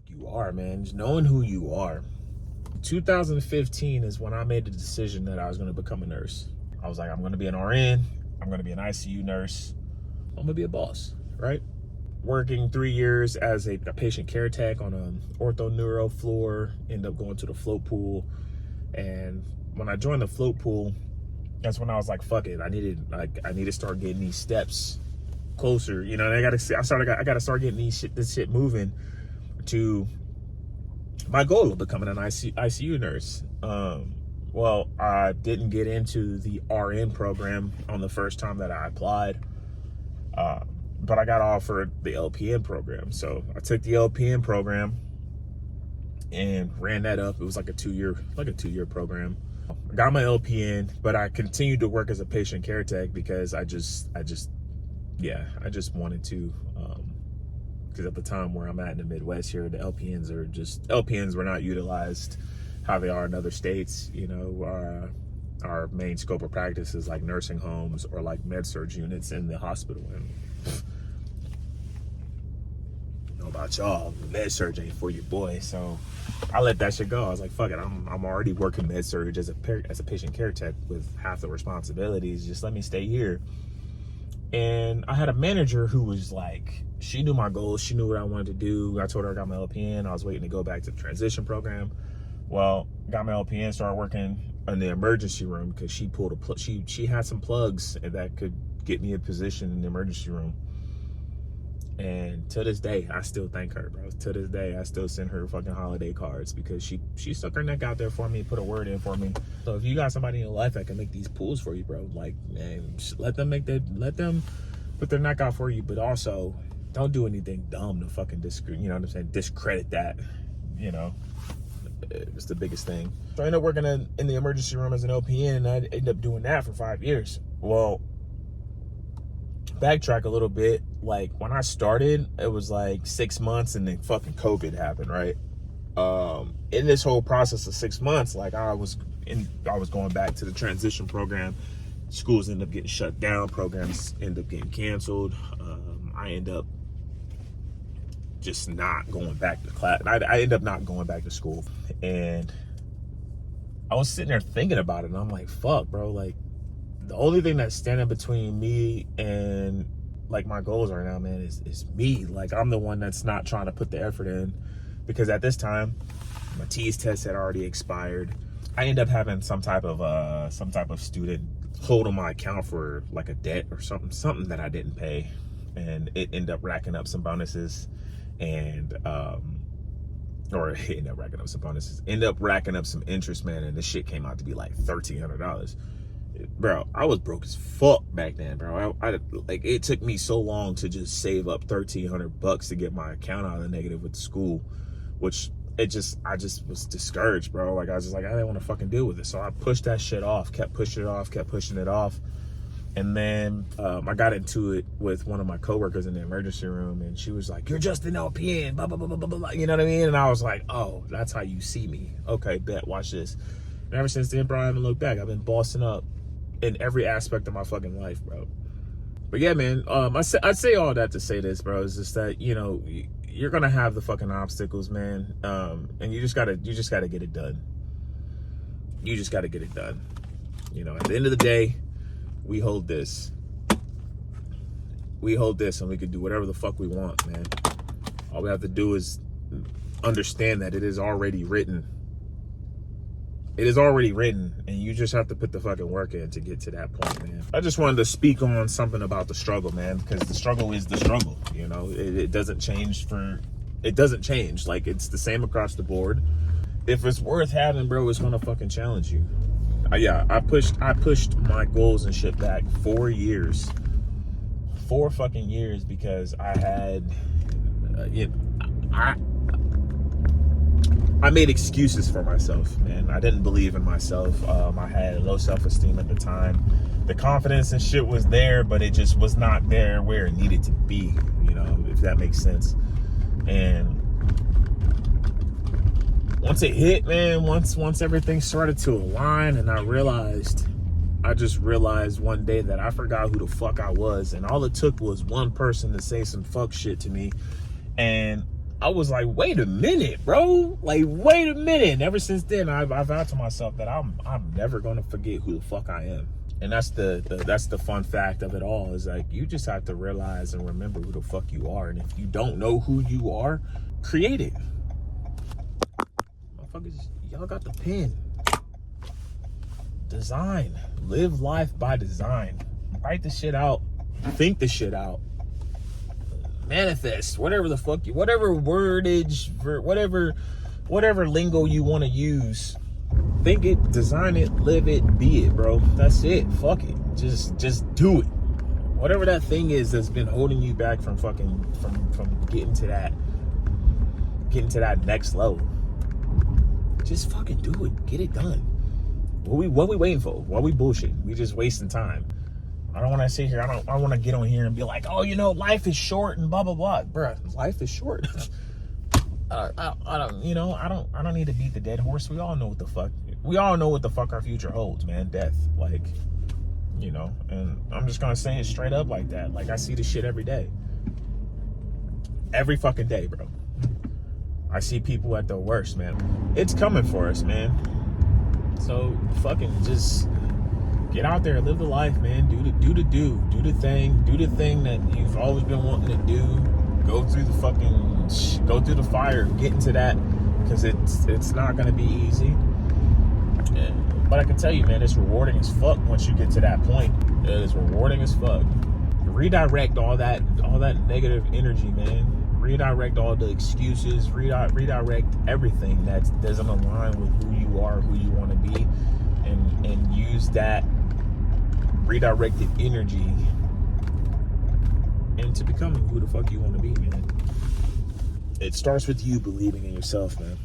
you are, man. Just knowing who you are. 2015 is when I made the decision that I was going to become a nurse. I was like, I'm going to be an RN. I'm going to be an ICU nurse. I'm going to be a boss, right? Working 3 years as a patient care tech on an ortho neuro floor, end up going to the float pool. And when I joined the float pool, that's when I was like, fuck it. I need to start getting these steps closer. You know, and I got to start getting this shit moving to my goal of becoming an ICU nurse. Well, I didn't get into the RN program on the first time that I applied, but I got offered the LPN program. So I took the LPN program and ran that up. It was like a two-year program. I got my LPN, but I continued to work as a patient care tech because I just wanted to, because at the time where I'm at in the Midwest here, the LPNs were not utilized how they are in other states. You know, our main scope of practice is like nursing homes or like med-surg units in the hospital. And I don't know about y'all, med-surg ain't for your boy. So I let that shit go. I was like, fuck it, I'm already working med-surg as a patient care tech with half the responsibilities. Just let me stay here. And I had a manager who was like, she knew my goals. She knew what I wanted to do. I told her I got my LPN. I was waiting to go back to the transition program. Well, got my LPN, started working in the emergency room because she pulled a plug. She had some plugs that could get me a position in the emergency room. And to this day, I still thank her, bro. To this day, I still send her fucking holiday cards because she stuck her neck out there for me, put a word in for me. So if you got somebody in your life that can make these pools for you, bro, like, man, let them put their neck out for you, but also don't do anything dumb to fucking discredit that, you know. It's the biggest thing. So I ended up working in the emergency room as an LPN, and I ended up doing that for 5 years. Well, backtrack a little bit. Like when I started, it was like 6 months, and then fucking COVID happened, right? In this whole process of 6 months, like I was going back to the transition program. Schools end up getting shut down. Programs end up getting canceled. I end up just not going back to class. I end up not going back to school. And I was sitting there thinking about it, and I'm like, fuck, bro, like the only thing that's standing between me and like my goals right now, man, is me. Like I'm the one that's not trying to put the effort in, because at this time my TEAS test had already expired. I end up having some type of student hold on my account for like a debt or something that I didn't pay, and it ended up racking up some bonuses. And end up racking up some interest, man, and this shit came out to be like $1,300. Bro, I was broke as fuck back then, bro. I like, it took me so long to just save up $1,300 to get my account out of the negative with the school, which I just was discouraged, bro. Like I was just like, I didn't want to fucking deal with it. So I pushed that shit off, kept pushing it off. And then I got into it with one of my coworkers in the emergency room, and she was like, "You're just an LPN, blah, blah, blah, blah, blah, blah." You know what I mean? And I was like, oh, that's how you see me. Okay, bet, watch this. And ever since then, bro, I haven't looked back. I've been bossing up in every aspect of my fucking life, bro. But yeah, man, I'd say all that to say this, bro, is just that, you know, you're going to have the fucking obstacles, man. And you just gotta get it done. You just gotta get it done. You know, at the end of the day, we hold this and we can do whatever the fuck we want, man. All we have to do is understand that it is already written. It is already written, and you just have to put the fucking work in to get to that point, man. I just wanted to speak on something about the struggle, man, because the struggle is the struggle, you know. It doesn't change like it's the same across the board. If it's worth having, bro, it's gonna fucking challenge you. I pushed my goals and shit back 4 years. 4 fucking years, because I had, I made excuses for myself, man. I didn't believe in myself. I had low self-esteem at the time. The confidence and shit was there, but it just was not there where it needed to be, you know, if that makes sense. And once it hit, man, once everything started to align, and I just realized one day that I forgot who the fuck I was, and all it took was one person to say some fuck shit to me, and I was like, wait a minute, bro. Like, wait a minute. And ever since then, I've vowed to myself that I'm never gonna forget who the fuck I am. And that's the fun fact of it all, is like, you just have to realize and remember who the fuck you are. And if you don't know who you are, create it. Motherfuckers, y'all got the pen. Design. Live life by design. Write the shit out. Think the shit out. Manifest. Whatever the fuck you, whatever wordage, whatever lingo you want to use. Think it, design it, live it, be it, bro. That's it. Fuck it. Just do it. Whatever that thing is that's been holding you back from getting to that next level. Just fucking do it. Get it done. What we waiting for? What we bullshitting? We just wasting time. I don't want to sit here. I don't want to get on here and be like, oh, you know, life is short and blah blah blah. Bruh, life is short. I don't need to beat the dead horse. We all know what the fuck our future holds, man. Death, like, you know. And I'm just gonna say it straight up like that. Like, I see this shit every day. Every fucking day, bro. I see people at their worst, man. It's coming for us, man. So fucking just get out there, live the life, man. Do the thing that you've always been wanting to do. Go through the fire, get into that, because it's not gonna be easy. But I can tell you, man, it's rewarding as fuck once you get to that point. It is rewarding as fuck. Redirect all that negative energy, man. Redirect all the excuses. Redirect everything that doesn't align with who you are, who you want to be, and use that redirected energy into becoming who the fuck you want to be, man. It starts with you believing in yourself, man.